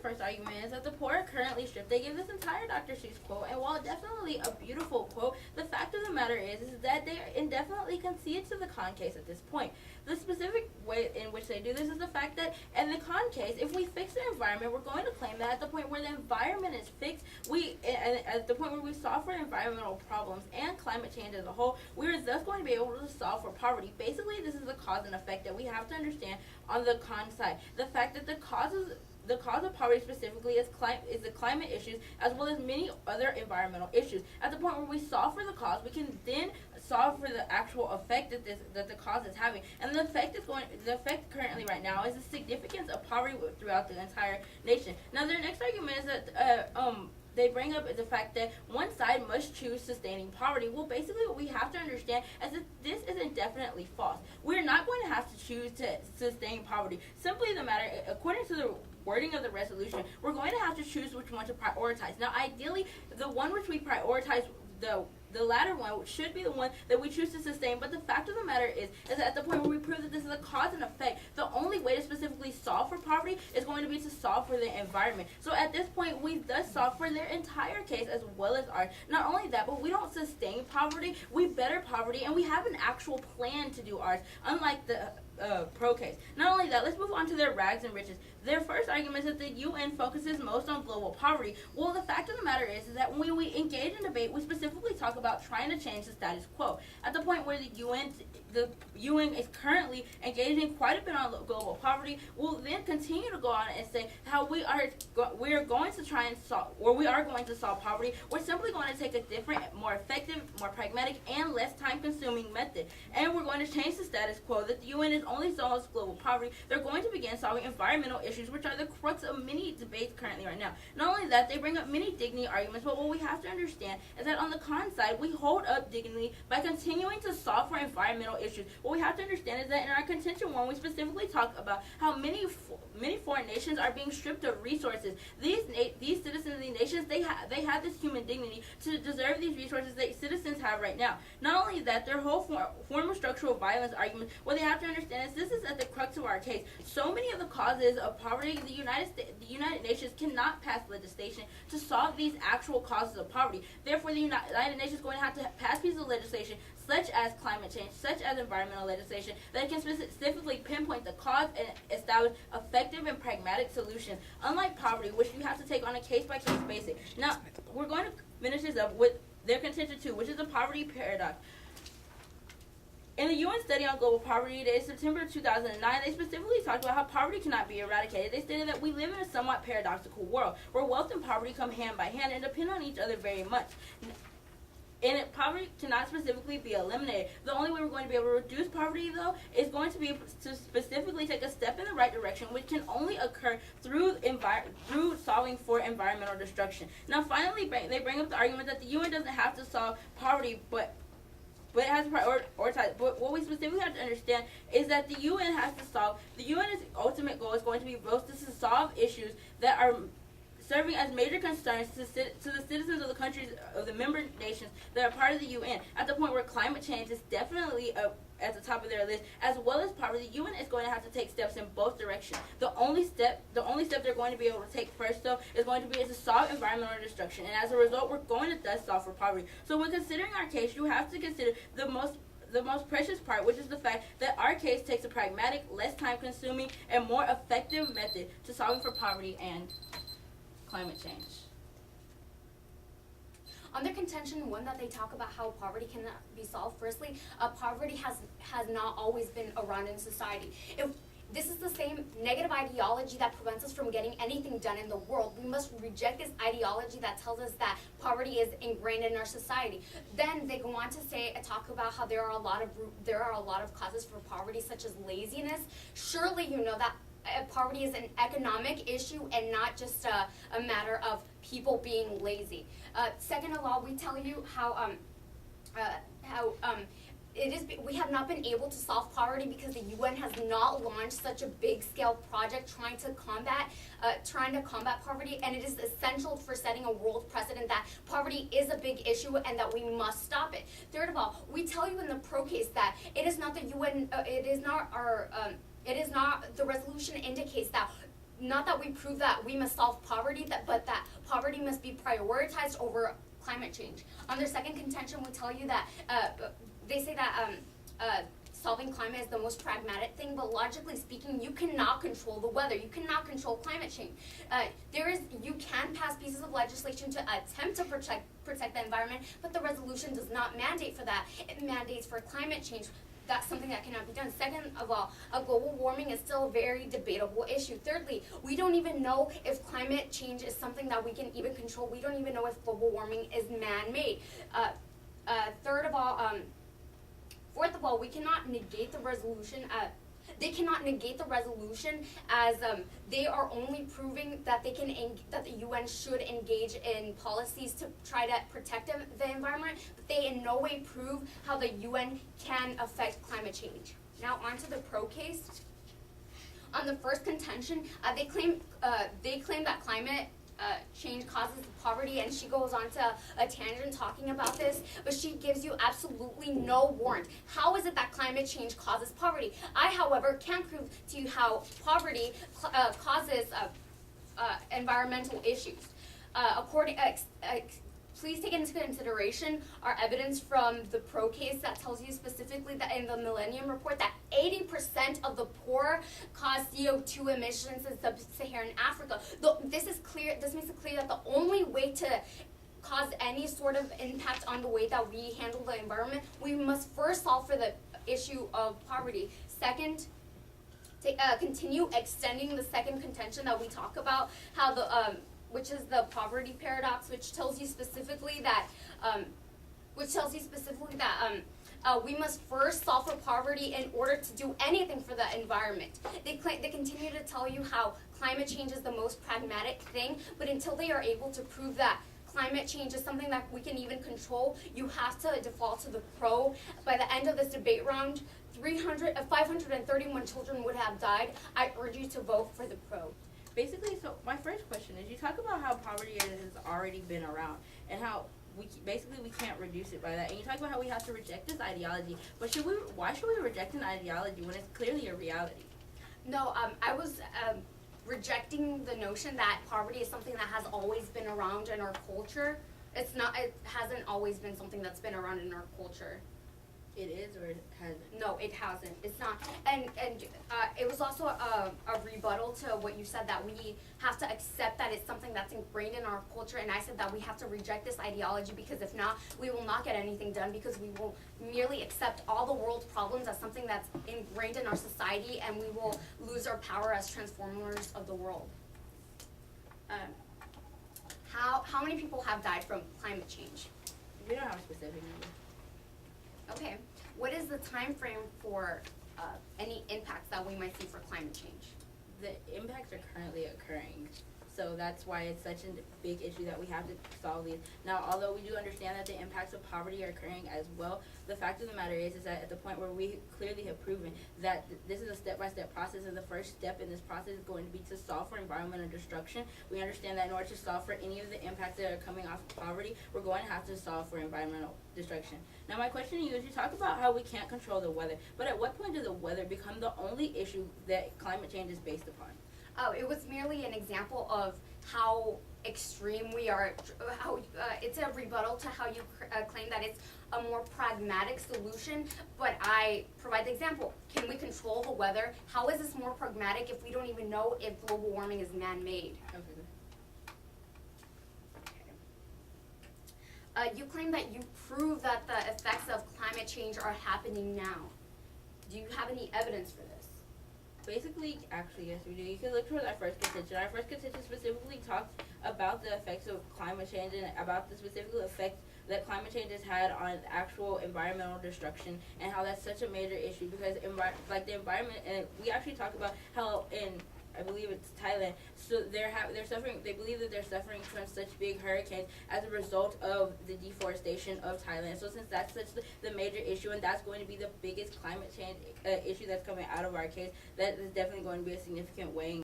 first argument is that the poor are currently stripped. They give this entire Dr. Seuss quote, and while definitely a beautiful quote, the fact of the matter is that they indefinitely concede to the con case at this point. The specific way in which they do this is the fact that in the con case, if we fix the environment, we're going to claim that at the point where the environment is fixed, at the point where we solve for environmental problems and climate change as a whole, we are thus going to be able to solve for poverty. Basically, this is the cause and effect that we have to understand on the con side. The fact that the cause of poverty specifically is the climate issues as well as many other environmental issues. At the point where we solve for the cause, we can then solve for the actual effect that the cause is having. And the effect currently right now is the significance of poverty throughout the entire nation. Now their next argument is that they bring up the fact that one side must choose sustaining poverty. Well, basically what we have to understand is that this is indefinitely false. We're not going to have to choose to sustain poverty. Simply the matter, according to the wording of the resolution, we're going to have to choose which one to prioritize. Now, ideally, the one which we prioritize, the latter one should be the one that we choose to sustain, but the fact of the matter is that at the point where we prove that this is a cause and effect, the only way to specifically solve for poverty is going to be to solve for the environment. So at this point, we thus solve for their entire case as well as ours. Not only that, but we don't sustain poverty, we better poverty, and we have an actual plan to do ours, unlike the pro case. Not only that, let's move on to their rags and riches. Their first argument is that the UN focuses most on global poverty. Well, the fact of the matter is that when we engage in debate, we specifically talk about trying to change the status quo. At the point where the UN is currently engaging quite a bit on global poverty, we'll then continue to go on and say how we are going to try and solve, or we are going to solve poverty. We're simply going to take a different, more effective, more pragmatic, and less time-consuming method. And we're going to change the status quo that the UN is only solves global poverty. They're going to begin solving environmental issues, which are the crux of many debates currently right now. Not only that, they bring up many dignity arguments, but what we have to understand is that on the con side, we hold up dignity by continuing to solve for environmental issues. What we have to understand is that in our contention one, we specifically talk about how many foreign nations are being stripped of resources. These citizens of these nations, they have this human dignity to deserve these resources that citizens have right now. Not only that, their whole form of structural violence argument, what they have to understand is this is at the crux of our case. So many of the causes of poverty, the United Nations cannot pass legislation to solve these actual causes of poverty. Therefore, the United Nations is going to have to pass pieces of legislation such as climate change, such as environmental legislation, that can specifically pinpoint the cause and establish effective and pragmatic solutions. Unlike poverty, which you have to take on a case-by-case basis. Now, we're going to finish this up with their contention 2, which is the poverty paradox. In the UN study on global poverty dated September 2009, they specifically talked about how poverty cannot be eradicated. They stated that we live in a somewhat paradoxical world where wealth and poverty come hand by hand and depend on each other very much. And poverty cannot specifically be eliminated. The only way we're going to be able to reduce poverty, though, is going to be to specifically take a step in the right direction, which can only occur through solving for environmental destruction. Now, finally, they bring up the argument that the UN doesn't have to solve poverty, but it has to prioritize. But what we specifically have to understand is that the UN has to solve. The UN's ultimate goal is going to be both to solve issues that are serving as major concerns to the citizens of the countries of the member nations that are part of the UN. At the point where climate change is definitely at the top of their list, as well as poverty, the UN is going to have to take steps in both directions. The only step they're going to be able to take first, though, is going to be to solve environmental destruction, and as a result, we're going to thus solve for poverty. So when considering our case, you have to consider the most precious part, which is the fact that our case takes a pragmatic, less time-consuming, and more effective method to solving for poverty and climate change. On their contention one, that they talk about how poverty cannot be solved, firstly, poverty has not always been around in society. If this is the same negative ideology that prevents us from getting anything done in the world, we must reject this ideology that tells us that poverty is ingrained in our society. Then they go on to talk about how there are a lot of causes for poverty, such as laziness. Surely you know that poverty is an economic issue and not just a matter of people being lazy. Second of all, we tell you how we have not been able to solve poverty because the UN has not launched such a big-scale project trying to combat poverty, and it is essential for setting a world precedent that poverty is a big issue and that we must stop it. Third of all, we tell you in the pro case that it is not the UN, the resolution indicates that not that we prove that we must solve poverty, but that poverty must be prioritized over climate change. On their second contention, we tell you that they say that solving climate is the most pragmatic thing, but logically speaking, you cannot control the weather. You cannot control climate change. You can pass pieces of legislation to attempt to protect the environment, but the resolution does not mandate for that. It mandates for climate change. That's something that cannot be done. Second of all, global warming is still a very debatable issue. Thirdly, we don't even know if climate change is something that we can even control. We don't even know if global warming is man-made. Fourth of all, we cannot negate the resolution. They cannot negate the resolution as they are only proving that that the UN should engage in policies to try to protect the environment, but they in no way prove how the UN can affect climate change. Now on to the pro case. On the first contention, they claim that climate change causes poverty, and she goes on to a tangent talking about this, but she gives you absolutely no warrant. How is it that climate change causes poverty? I, however, can prove to you how poverty causes environmental issues. Please take into consideration our evidence from the pro case that tells you specifically that in the Millennium Report that 80% of the poor cause CO2 emissions in sub-Saharan Africa. This makes it clear that the only way to cause any sort of impact on the way that we handle the environment, we must first solve for the issue of poverty. Second, continue extending the second contention that we talk about, how which is the poverty paradox, which tells you specifically that we must first solve for poverty in order to do anything for the environment. They continue to tell you how climate change is the most pragmatic thing, but until they are able to prove that climate change is something that we can even control, you have to default to the pro. By the end of this debate round, 531 children would have died. I urge you to vote for the pro. Basically, so my first question is, you talk about how poverty has already been around and how we can't reduce it by that, and you talk about how we have to reject this ideology, but why should we reject an ideology when it's clearly a reality? No, I was rejecting the notion that poverty is something that has always been around in our culture. It hasn't always been something that's been around in our culture. It is, or it hasn't? No, it hasn't. It's not. And it was also a rebuttal to what you said, that we have to accept that it's something that's ingrained in our culture. And I said that we have to reject this ideology, because if not, we will not get anything done, because we will merely accept all the world's problems as something that's ingrained in our society, and we will lose our power as transformers of the world. How many people have died from climate change? We don't have a specific number. Okay, what is the time frame for any impacts that we might see for climate change? The impacts are currently occurring, so that's why it's such a big issue that we have to solve these. Now, although we do understand that the impacts of poverty are occurring as well, the fact of the matter is that at the point where we clearly have proven that this is a step-by-step process, and the first step in this process is going to be to solve for environmental destruction. We understand that in order to solve for any of the impacts that are coming off of poverty, we're going to have to solve for environmental destruction. Now, my question to you is, you talk about how we can't control the weather, but at what point does the weather become the only issue that climate change is based upon? Oh, it was merely an example of how extreme we are. It's a rebuttal to how you claim that it's a more pragmatic solution, but I provide the example. Can we control the weather? How is this more pragmatic if we don't even know if global warming is man-made? Okay. You claim that you prove that the effects of climate change are happening now. Do you have any evidence for this? Basically, actually, yes, we do. You can look towards our first contention. Our first contention specifically talks about the effects of climate change and about the specific effect that climate change has had on actual environmental destruction, and how that's such a major issue, because the environment, and we actually talk about how in, I believe it's Thailand, so they're suffering, they believe that they're suffering from such big hurricanes as a result of the deforestation of Thailand. So since that's such the major issue, and that's going to be the biggest climate change issue that's coming out of our case, that is definitely going to be a significant weighing